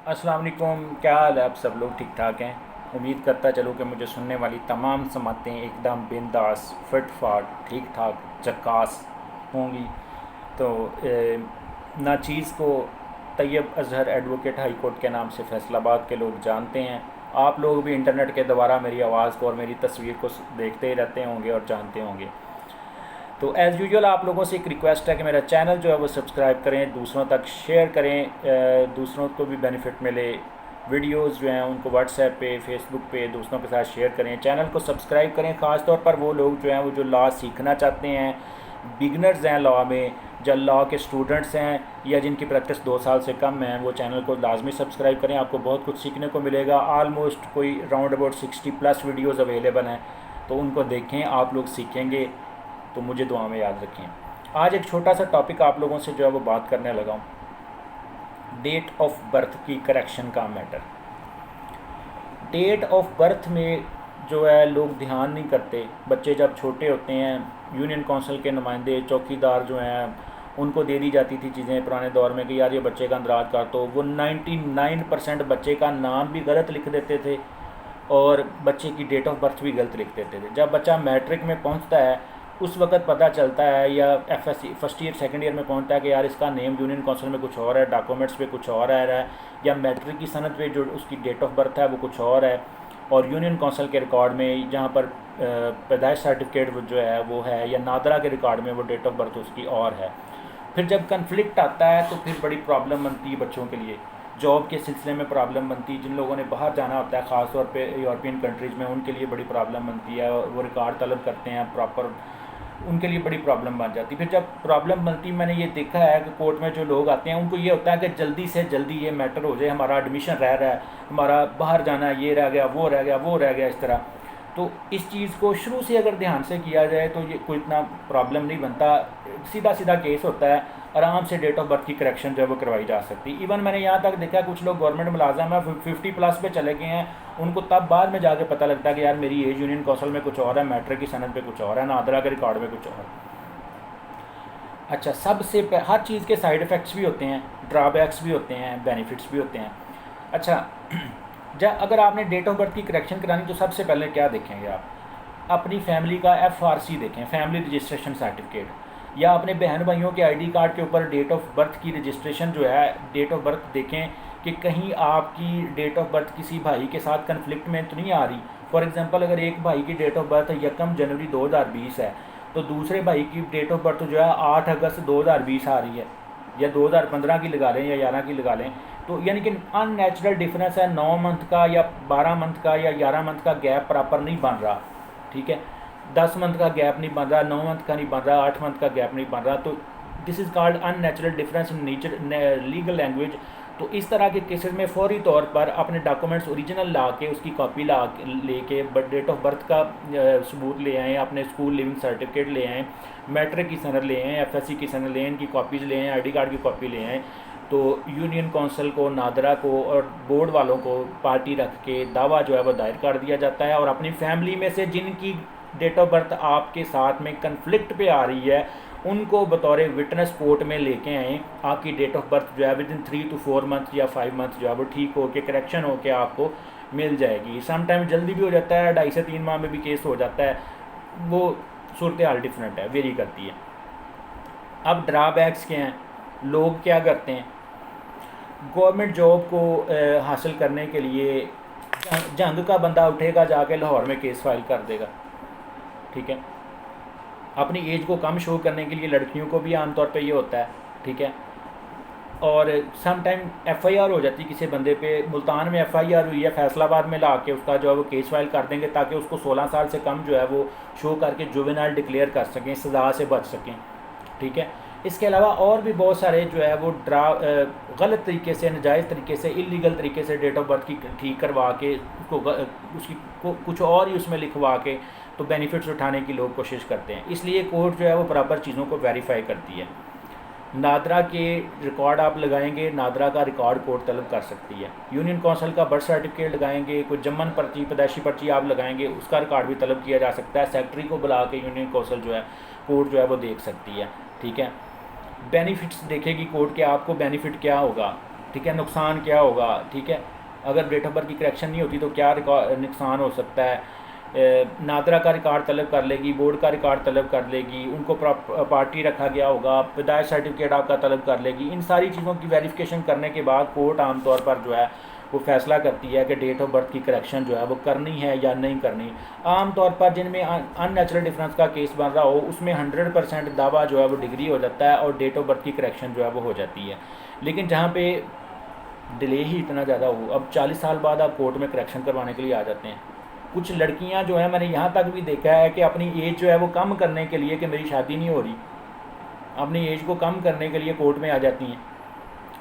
अस्सलाम वालेकुम। क्या हाल है? आप सब लोग ठीक ठाक हैं? उम्मीद करता चलूँ कि मुझे सुनने वाली तमाम समातें एकदम बिंदास फिट फाट ठीक ठाक झक्कास होंगी। तो नाचीज़ को Tayyab Azhar advocate high court के नाम से फैसलाबाद के लोग जानते हैं। आप लोग भी इंटरनेट के द्वारा मेरी आवाज़ को और मेरी तस्वीर को देखते ही रहते होंगे और जानते होंगे। तो एज़ यूजुअल आप लोगों से एक रिक्वेस्ट है कि मेरा चैनल जो है वो सब्सक्राइब करें, दूसरों तक शेयर करें, दूसरों को भी बेनिफिट मिले। वीडियोस जो हैं उनको व्हाट्सएप पे, फेसबुक पे दोस्तों के साथ शेयर करें। चैनल को सब्सक्राइब करें, ख़ास तौर पर वो लोग जो हैं वो जो लॉ सीखना चाहते हैं, बिगनर्स हैं लॉ में, जो लॉ के स्टूडेंट्स हैं या जिनकी प्रैक्टिस 2 साल से कम है, वो चैनल को लाजमी सब्सक्राइब करें। आपको बहुत कुछ सीखने को मिलेगा। आलमोस्ट कोई राउंड अबाउट 60+ वीडियोज़ अवेलेबल हैं, तो उनको देखें, आप लोग सीखेंगे। तो मुझे दुआ में याद रखें। आज एक छोटा सा टॉपिक आप लोगों से जो है वो बात करने लगा हूँ, डेट ऑफ बर्थ की करेक्शन का मैटर। डेट ऑफ बर्थ में जो है लोग ध्यान नहीं करते। बच्चे जब छोटे होते हैं, यूनियन काउंसिल के नुमाइंदे चौकीदार जो हैं उनको दे दी जाती थी चीज़ें पुराने दौर में कि यार ये बच्चे का अंदराज कर, तो वो 99% बच्चे का नाम भी गलत लिख देते थे और बच्चे की डेट ऑफ बर्थ भी गलत लिख देते थे। जब बच्चा मैट्रिक में पहुंचता है उस वक्त पता चलता है, या FSc first year second year में पहुंचता है कि यार इसका नेम यूनियन काउंसिल में कुछ और है, डॉक्यूमेंट्स पे कुछ और आ रहा है, या मैट्रिक की सनद पे जो उसकी डेट ऑफ बर्थ है वो कुछ और है, और यूनियन काउंसिल के रिकॉर्ड में जहाँ पर पैदाइश सर्टिफिकेट जो है वो है, या नादरा के रिकॉर्ड में वो डेट ऑफ बर्थ उसकी और है। फिर जब कन्फ्लिक्ट आता है तो फिर बड़ी प्रॉब्लम बनती है बच्चों के लिए। जॉब के सिलसिले में प्रॉब्लम बनती है, जिन लोगों ने बाहर जाना होता है ख़ास तौर पे यूरोपियन कंट्रीज़ में, उनके लिए बड़ी प्रॉब्लम बनती है। वो रिकॉर्ड तलब करते हैं प्रॉपर, उनके लिए बड़ी प्रॉब्लम बन जाती है। फिर जब प्रॉब्लम बनती, मैंने ये देखा है कि कोर्ट में जो लोग आते हैं उनको ये होता है कि जल्दी से जल्दी ये मैटर हो जाए, हमारा एडमिशन रह रहा है, हमारा बाहर जाना ये रह गया, वो रह गया, वो रह गया, इस तरह। तो इस चीज़ को शुरू से अगर ध्यान से किया जाए तो ये कोई इतना प्रॉब्लम नहीं बनता। सीधा सीधा केस होता है, आराम से डेट ऑफ बर्थ की करेक्शन जो है वो करवाई जा सकती है। इवन मैंने यहाँ तक देखा कुछ लोग गवर्नमेंट मुलाजम है 50+ पे चले गए हैं, उनको तब बाद में जाके पता लगता है कि यार मेरी एज यूनियन कौंसल में कुछ और है, मैट्रिक की सनद पे कुछ और है, नादरा के रिकॉर्ड में कुछ और है। अच्छा, हर चीज़ के साइड इफ़ेक्ट्स भी होते हैं, ड्रॉबैक्स भी होते हैं, बेनिफिट्स भी होते हैं। अच्छा, जब अगर आपने डेट ऑफ बर्थ की करेक्शन करानी तो सबसे पहले क्या देखेंगे आप? अपनी फैमिली का FRC देखें, फैमिली रजिस्ट्रेशन सर्टिफिकेट, या अपने बहन भाइयों के आईडी कार्ड के ऊपर डेट ऑफ बर्थ की रजिस्ट्रेशन जो है, डेट ऑफ बर्थ देखें कि कहीं आपकी डेट ऑफ बर्थ किसी भाई के साथ कन्फ्लिक्ट में तो नहीं आ रही। फॉर एग्जांपल, अगर एक भाई की डेट ऑफ बर्थ 1 जनवरी 2020 है, तो दूसरे भाई की डेट ऑफ बर्थ जो है 8 अगस्त 2020 आ रही है, या 2015 की लगा लें या 11 की लगा लें, तो यानी कि अननेचुरल डिफरेंस है। 9 मंथ का या 12 मंथ का या 11 मंथ का गैप प्रॉपर नहीं बन रहा, ठीक है। 10 मंथ का गैप नहीं बन रहा, 9 मंथ का नहीं बन रहा, 8 मंथ का गैप नहीं बन रहा, तो this is called unnatural difference in nature legal language. तो इस तरह के केसेस में फौरी तौर पर अपने डॉक्यूमेंट्स ओरिजिनल ला के, उसकी कॉपी ला लेके, डेट ऑफ बर्थ का सबूत ले आएँ, अपने स्कूल लिविंग सर्टिफिकेट ले आएँ, मैट्रिक की सनद ले आएँ, FSC की सनद ले आएँ, इनकी कॉपीज़ ले आएँ, ID कार्ड की कॉपी ले आएँ। तो यूनियन काउंसिल को, नादरा को और बोर्ड वालों को पार्टी रख के दावा जो है वो दायर कर दिया जाता है, और अपनी फैमिली में से जिनकी डेट ऑफ बर्थ आपके साथ में कन्फ्लिक्ट पे आ रही है उनको बतौर विटनेस कोर्ट में लेके आएँ। आपकी डेट ऑफ बर्थ जो है विदिन 3 to 4 मंथ या 5 मंथ जो है वो ठीक हो के, करेक्शन हो के आपको मिल जाएगी। समटाइम जल्दी भी हो जाता है, 2.5 से 3 माह में भी केस हो जाता है, वो सूरत हाल डिफरेंट है, वेरी करती है। अब ड्राबैक्स क्या हैं? लोग क्या करते हैं, गवर्नमेंट जॉब को हासिल करने के लिए जंग का बंदा उठेगा, जाके लाहौर में केस फाइल कर देगा, ठीक है। अपनी एज को कम शो करने के लिए लड़कियों को भी आमतौर पे ये होता है, ठीक है। और सम टाइम FIR हो जाती है किसी बंदे पे। मुल्तान में FIR हुई है, फैसलाबाद में ला के उसका जो है वो केस फाइल कर देंगे ताकि उसको 16 साल से कम जो है वो शो करके जुवेनाइल डिक्लेयर कर सकें, सज़ा से बच सकें, ठीक है। इसके अलावा और भी बहुत सारे जो है वो गलत तरीके से, नाजायज़ तरीके से, इलीगल तरीके से डेट ऑफ बर्थ की ठीक करवा के उसको कुछ और ही उसमें लिखवा के तो बेनिफिट्स उठाने की लोग कोशिश करते हैं। इसलिए कोर्ट जो है वो प्रॉपर चीज़ों को वेरीफाई करती है। नादरा के रिकॉर्ड आप लगाएंगे, नादरा का रिकॉर्ड कोर्ट तलब कर सकती है। यूनियन काउंसिल का बर्थ सर्टिफिकेट लगाएंगे, कोई जमन पर्ची, पैदाइशी पर्ची आप लगाएंगे, उसका रिकॉर्ड भी तलब किया जा सकता है। सेक्रेटरी को बुला के यूनियन काउंसिल जो है कोर्ट जो है वो देख सकती है, ठीक है। बेनिफिट्स देखेगी कोर्ट के, आपको बेनिफिट क्या होगा, ठीक है, नुकसान क्या होगा, ठीक है। अगर डेट ऑफ बर्थ की करेक्शन नहीं होती तो क्या नुकसान हो सकता है। नादरा का रिकॉर्ड तलब कर लेगी, बोर्ड का रिकॉर्ड तलब कर लेगी, उनको पार्टी रखा गया होगा, पैदाइश सर्टिफिकेट आपका तलब कर लेगी। इन सारी चीज़ों की वेरिफिकेशन करने के बाद कोर्ट आमतौर पर जो है वो फैसला करती है कि डेट ऑफ बर्थ की करेक्शन जो है वो करनी है या नहीं करनी। आम तौर पर जिनमें अननेचुरल डिफरेंस का केस बन रहा हो उसमें 100% दावा जो है वो डिग्री हो जाता है और डेट ऑफ बर्थ की करेक्शन जो है वो हो जाती है। लेकिन जहाँ पे डिले ही इतना ज़्यादा हो, अब 40 साल बाद आप कोर्ट में करेक्शन करवाने के लिए आ जाते हैं। कुछ लड़कियां जो है, मैंने यहाँ तक भी देखा है कि अपनी एज जो है वो कम करने के लिए कि मेरी शादी नहीं हो रही, अपनी एज को कम करने के लिए कोर्ट में आ जाती हैं।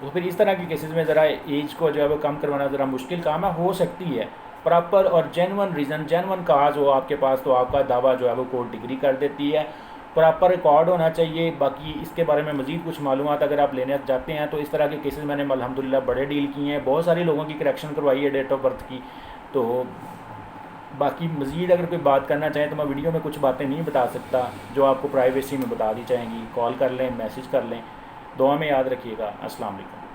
तो फिर इस तरह के केसेस में ज़रा एज को जो है वो कम करवाना ज़रा मुश्किल काम है। हो सकती है प्रॉपर और जेन्युइन रीज़न, जेन्युइन काज हो आपके पास तो आपका दावा जो है वो कोर्ट डिग्री कर देती है। प्रॉपर रिकॉर्ड होना चाहिए। बाकी इसके बारे में मज़ीद कुछ मालूमात अगर आप लेना चाहते हैं तो इस तरह के केसेस मैंने अल्हम्दुलिल्लाह बड़े डील किए हैं, बहुत सारे लोगों की करेक्शन करवाई है डेट ऑफ बर्थ की। तो बाकी मज़ीद अगर कोई बात करना चाहें तो मैं वीडियो में कुछ बातें नहीं बता सकता जो आपको प्राइवेसी में बता दी जाएंगी। कॉल कर लें, मैसेज कर लें। दुआ में याद रखिएगा। अस्सलाम वालेकुम।